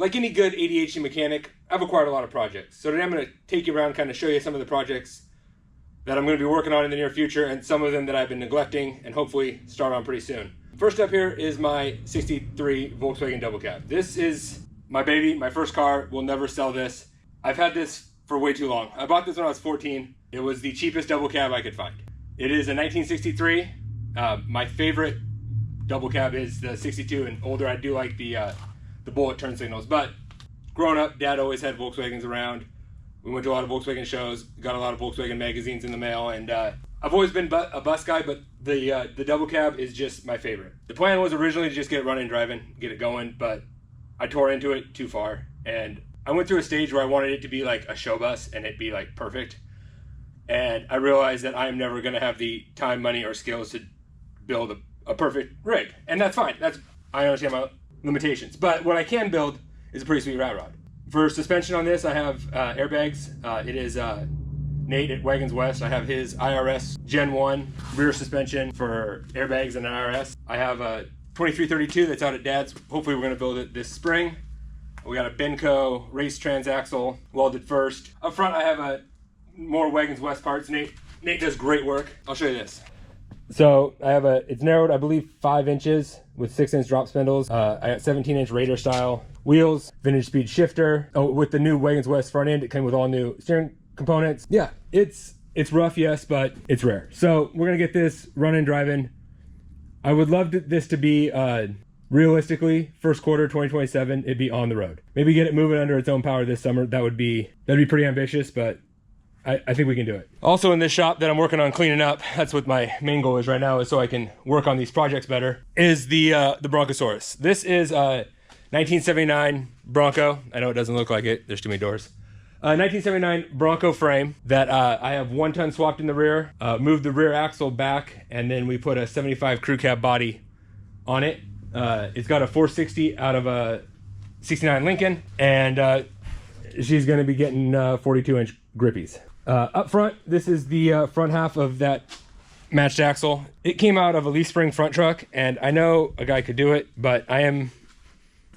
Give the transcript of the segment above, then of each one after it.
Like any good ADHD mechanic, I've acquired a lot of projects. So today I'm going to take you around, kind of show you some of the projects that I'm going to be working on in the near future, and some of them that I've been neglecting and hopefully start on pretty soon. First up here is my 63 Volkswagen double cab. This is my baby, my first car. We'll never sell this. I've had this for way too long. I bought this when I was 14. It was the cheapest double cab I could find. It is a 1963. My favorite double cab is the 62, and older I do like the bullet turn signals. But growing up, Dad always had Volkswagens around. We went to a lot of Volkswagen shows, got a lot of Volkswagen magazines in the mail, and I've always been a bus guy, but the double cab is just my favorite. The plan was originally to just get it running, driving, get it going, but I tore into it too far, and I went through a stage where I wanted it to be like a show bus and it be like perfect. And I realized that I am never going to have the time, money, or skills to build a perfect rig. And that's fine. I understand my limitations. But what I can build is a pretty sweet rat rod. For suspension on this, I have airbags. It is Nate at Wagons West. I have his IRS Gen 1 rear suspension for airbags and an IRS. I have a 2332 that's out at Dad's. Hopefully we're going to build it this spring. We got a Benco race transaxle welded first. Up front I have more Wagons West parts. Nate does great work. I'll show you this. So I have it's narrowed, I believe, 5 inches with 6-inch drop spindles. I got 17-inch Raider style wheels, vintage speed shifter. Oh, with the new Wagons West front end, it came with all new steering components. Yeah, it's rough, yes, but it's rare. So we're gonna get this running, driving. I would love this to be realistically first quarter 2027. It'd be on the road. Maybe get it moving under its own power this summer. That'd be pretty ambitious, but I think we can do it. Also in this shop that I'm working on cleaning up, that's what my main goal is right now, is so I can work on these projects better, is the Bronosaurus. This is a 1979 Bronco. I know it doesn't look like it, there's too many doors. 1979 Bronco frame that I have 1 ton swapped in the rear, moved the rear axle back, and then we put a 75 crew cab body on it. It's got a 460 out of a 69 Lincoln, and she's gonna be getting 42-inch grippies. Up front, this is the front half of that matched axle. It came out of a leaf spring front truck, and I know a guy could do it, but I am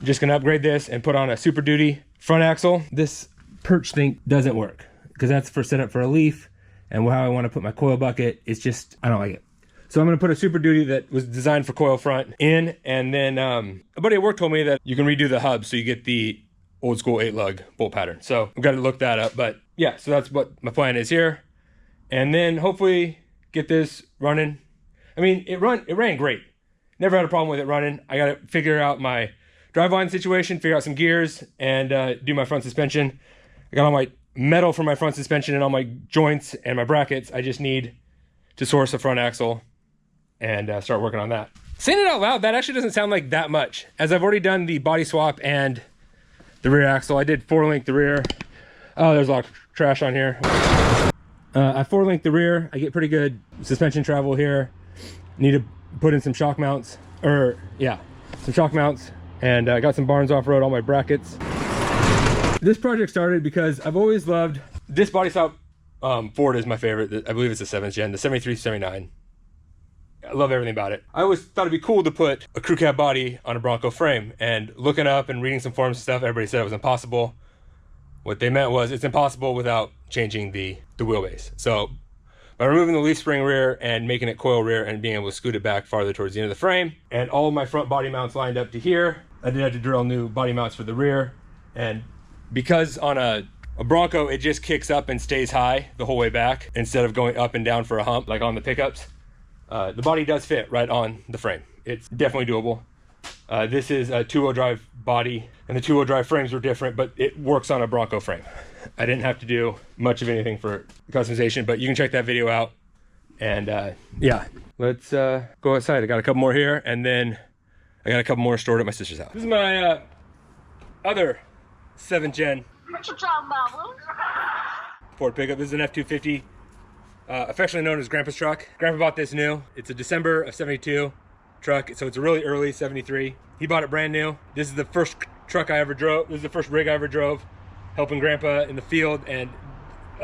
just gonna upgrade this and put on a Super Duty front axle. This perch thing doesn't work because that's for setup for a leaf, and how I want to put my coil bucket, it's just, I don't like it. So I'm gonna put a Super Duty that was designed for coil front in, and then a buddy at work told me that you can redo the hub so you get the old school 8-lug bolt pattern. So I've got to look that up, but yeah, so that's what my plan is here. And then hopefully get this running. I mean, it ran great. Never had a problem with it running. I got to figure out my driveline situation, figure out some gears, and do my front suspension. I got all my metal for my front suspension and all my joints and my brackets. I just need to source a front axle and start working on that. Saying it out loud, that actually doesn't sound like that much, as I've already done the body swap and the rear axle. I did 4-link the rear. Oh, there's a lot of trash on here. I 4-link the rear. I get pretty good suspension travel here. Need to put in some shock mounts, some shock mounts, and I got some Barnes off-road, all my brackets. This project started because I've always loved this body style. Ford is my favorite. I believe it's the 7th gen, the 73, 79. I love everything about it. I always thought it'd be cool to put a crew cab body on a Bronco frame, and looking up and reading some forums and stuff, everybody said it was impossible. What they meant was it's impossible without changing the wheelbase. So by removing the leaf spring rear and making it coil rear and being able to scoot it back farther towards the end of the frame, and all of my front body mounts lined up to here, I did have to drill new body mounts for the rear. And because on a Bronco, it just kicks up and stays high the whole way back instead of going up and down for a hump like on the pickups. The body does fit right on the frame. It's definitely doable. This is a 2-wheel drive body, and the 2-wheel drive frames were different, but it works on a Bronco frame. I didn't have to do much of anything for customization, but you can check that video out. And yeah, let's go outside. I got a couple more here, and then I got a couple more stored at my sister's house. This is my other 7th gen Ford pickup. This is an F-250. Affectionately known as Grandpa's truck. Grandpa bought this new. It's a December of 72 truck, so it's a really early 73. He bought it brand new. This is the first truck I ever drove. This is the first rig I ever drove, helping Grandpa in the field, and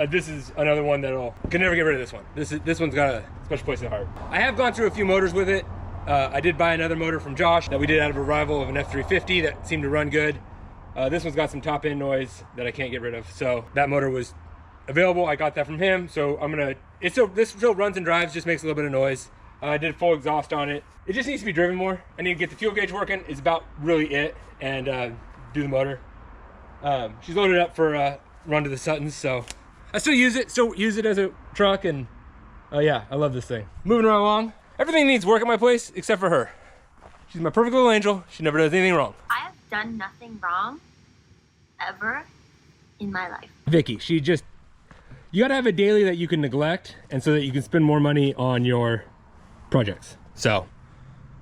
this is another one that'll, can never get rid of this one. This one's got a special place in the heart. I have gone through a few motors with it. I did buy another motor from Josh that we did out of a rival of an F350 that seemed to run good. This one's got some top end noise that I can't get rid of. So that motor was available. I got that from him. So this still runs and drives, just makes a little bit of noise. I did full exhaust on it. It just needs to be driven more. I need to get the fuel gauge working is about really it, and do the motor. She's loaded up for a run to the Suttons, so I still use it as a truck, and yeah, I love this thing. Moving right along. Everything needs work at my place except for her. She's my perfect little angel. She never does anything wrong. I have done nothing wrong ever in my life. Vicky, you gotta have a daily that you can neglect, and so that you can spend more money on your projects. So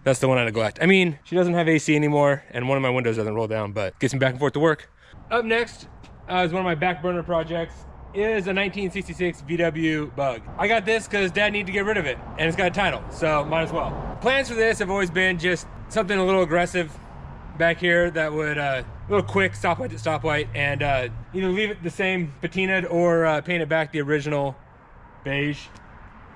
that's the one I neglect. I mean, she doesn't have AC anymore, and one of my windows doesn't roll down, but gets me back and forth to work. Up next is one of my back burner projects, is a 1966 VW Bug. I got this because Dad needed to get rid of it, and it's got a title, so might as well. Plans for this have always been just something a little aggressive back here that would a little quick stoplight to stoplight, and either leave it the same patinaed or paint it back the original beige.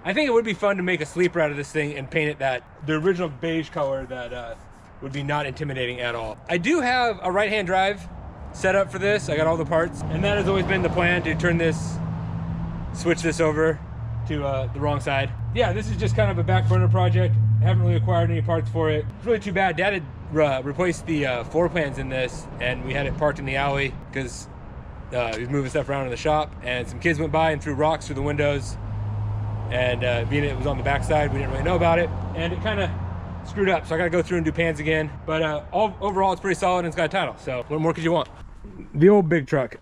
I think it would be fun to make a sleeper out of this thing and paint it the original beige color that would be not intimidating at all. I do have a right-hand drive set up for this. I got all the parts, and that has always been the plan, to switch this over to the wrong side. Yeah, this is just kind of a back burner project. I haven't really acquired any parts for it. It's really too bad. Dad had replaced the floor plans in this, and we had it parked in the alley because he was moving stuff around in the shop, and some kids went by and threw rocks through the windows, and being it was on the back side, we didn't really know about it, and it kind of screwed up, so I gotta go through and do pans again. But overall, it's pretty solid, and it's got a title, so what more could you want? The old big truck.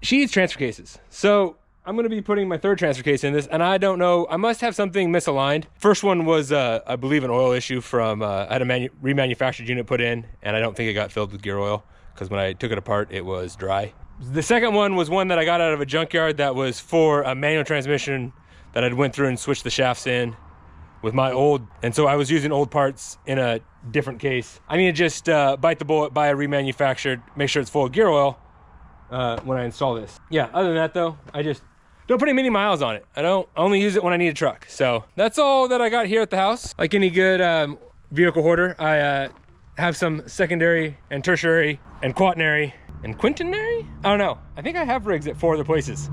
She needs transfer cases, so I'm gonna be putting my third transfer case in this, and I don't know, I must have something misaligned. First one was, I believe, an oil issue from, I had a remanufactured unit put in, and I don't think it got filled with gear oil, because when I took it apart, it was dry. The second one was one that I got out of a junkyard that was for a manual transmission that I'd went through and switched the shafts in with my old, and so I was using old parts in a different case. I need to just bite the bullet, buy a remanufactured, make sure it's full of gear oil when I install this. Yeah, other than that though, I just don't put many miles on it. I only use it when I need a truck. So that's all that I got here at the house. Like any good vehicle hoarder, I have some secondary and tertiary and quaternary and quintenary? I don't know. I think I have rigs at 4 other places.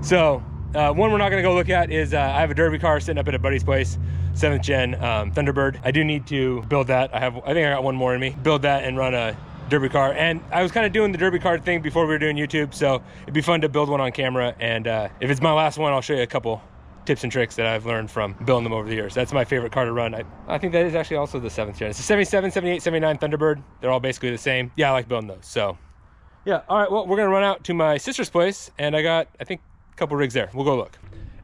So one we're not gonna go look at is I have a derby car sitting up at a buddy's place, 7th gen Thunderbird. I do need to build that. I think I got one more in me. Build that and run a derby car. And I was kind of doing the derby car thing before we were doing YouTube, so it'd be fun to build one on camera. And if it's my last one, I'll show you a couple tips and tricks that I've learned from building them over the years. That's my favorite car to run. I think that is actually also the 7th gen. It's a 77, 78, 79 Thunderbird. They're all basically the same. Yeah, I like building those. So yeah, all right, well, we're gonna run out to my sister's place, and I got, I think, a couple rigs there. We'll go look.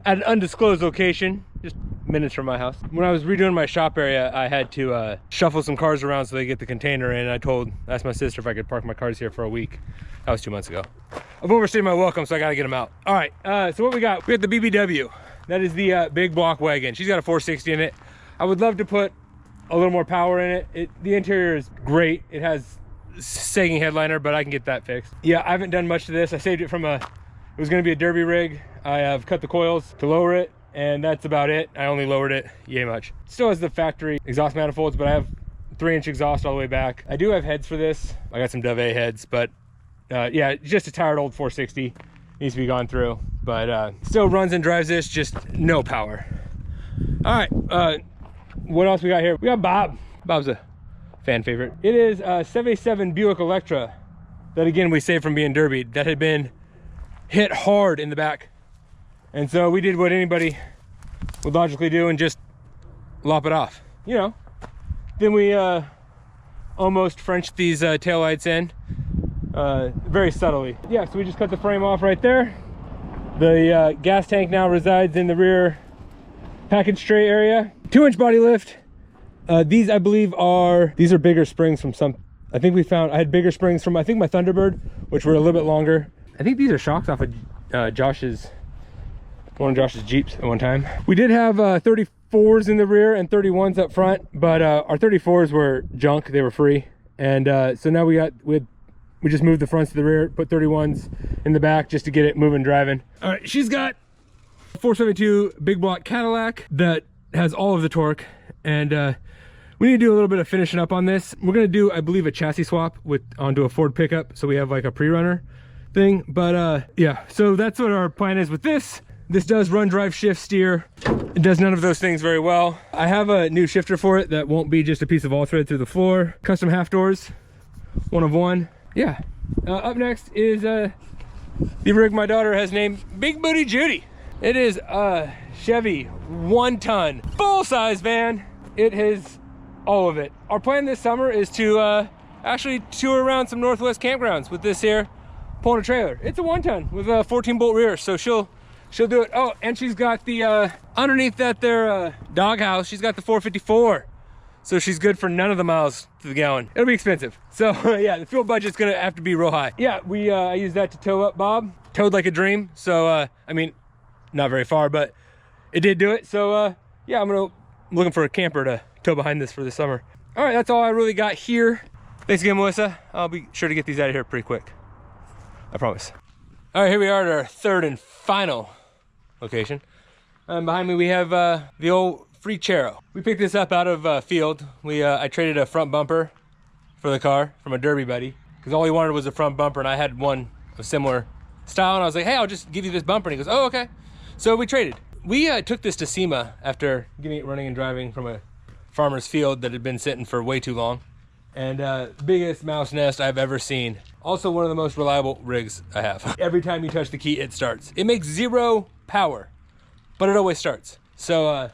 At an undisclosed location, just minutes from my house. When I was redoing my shop area, I had to shuffle some cars around so they get the container in. I asked my sister if I could park my cars here for a week. That was 2 months ago. I've overstayed my welcome, so I gotta get them out. All right, so what we got? We got the BBW. That is the big block wagon. She's got a 460 in it. I would love to put a little more power in it. The interior is great. It has sagging headliner, but I can get that fixed. Yeah, I haven't done much to this. I saved it from it was gonna be a derby rig. I have cut the coils to lower it, and that's about it. I only lowered it yay much. Still has the factory exhaust manifolds, but I have 3-inch exhaust all the way back. I do have heads for this. I got some Dove A heads, but yeah, just a tired old 460. Needs to be gone through, but still runs and drives this, just no power. All right, what else we got here? We got Bob. Bob's a fan favorite. It is a 77 Buick Electra that, again, we saved from being derbied, that had been hit hard in the back. And so we did what anybody would logically do and just lop it off, you know. Then we almost Frenched these taillights in very subtly. Yeah, so we just cut the frame off right there. The gas tank now resides in the rear package tray area. 2-inch body lift. These, I believe, these are bigger springs from some, I think I had bigger springs from, I think, my Thunderbird, which were a little bit longer. I think these are shocks off of one of Josh's Jeeps at one time. We did have 34s in the rear and 31s up front, but our 34s were junk. They were free. And so now we just moved the fronts to the rear, put 31s in the back just to get it moving, driving. All right, she's got a 472 big block Cadillac that has all of the torque, and We need to do a little bit of finishing up on this. We're gonna do, I believe, a chassis swap onto a Ford pickup, so we have like a pre-runner thing. But yeah, so that's what our plan is with this. This does run, drive, shift, steer. It does none of those things very well. I have a new shifter for it that won't be just a piece of all thread through the floor. Custom half doors, 1 of 1. Yeah. Up next is the rig my daughter has named Big Booty Judy. It is a Chevy 1-ton, full-size van. It has all of it. Our plan this summer is to actually tour around some Northwest campgrounds with this here pulling a trailer. It's a 1-ton with a 14-bolt rear, so she'll do it. Oh, and she's got the underneath that there doghouse, she's got the 454, so she's good for none of the miles to the gallon. It'll be expensive, so yeah, the fuel budget's gonna have to be real high. Yeah, I use that to tow up Bob. Towed like a dream, so I mean, not very far, but it did do it. So yeah, I'm looking for a camper to tow behind this for the summer. All right, that's all I really got here. Thanks again, Melissa. I'll be sure to get these out of here pretty quick, I promise. All right, here we are at our third and final location. Behind me we have the old Freechero. We picked this up out of a field. I traded a front bumper for the car from a Derby buddy, because all he wanted was a front bumper, and I had one of similar style, and I was like, hey, I'll just give you this bumper, and he goes, oh, okay. So we traded. We took this to SEMA after getting it running and driving from a farmer's field that had been sitting for way too long, and biggest mouse nest I've ever seen. Also one of the most reliable rigs I have. Every time you touch the key, it starts. It makes 0 power, but it always starts. So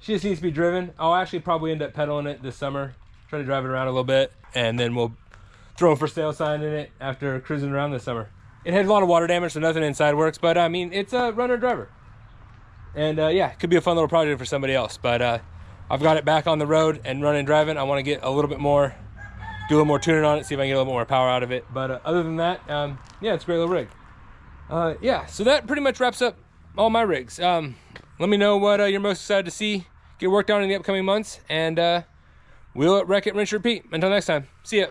she just needs to be driven. I'll actually probably end up pedaling it this summer, try to drive it around a little bit, and then we'll throw a for sale sign in it after cruising around this summer. It had a lot of water damage, so nothing inside works, but I mean, it's a runner driver. And yeah, it could be a fun little project for somebody else, but I've got it back on the road and running and driving. I want to get a little bit more, do a little more tuning on it, see if I can get a little bit more power out of it. But other than that, yeah, it's a great little rig. Yeah, so that pretty much wraps up all my rigs. Let me know what you're most excited to see get worked on in the upcoming months, and we'll wreck it, rinse, repeat. Until next time, see ya.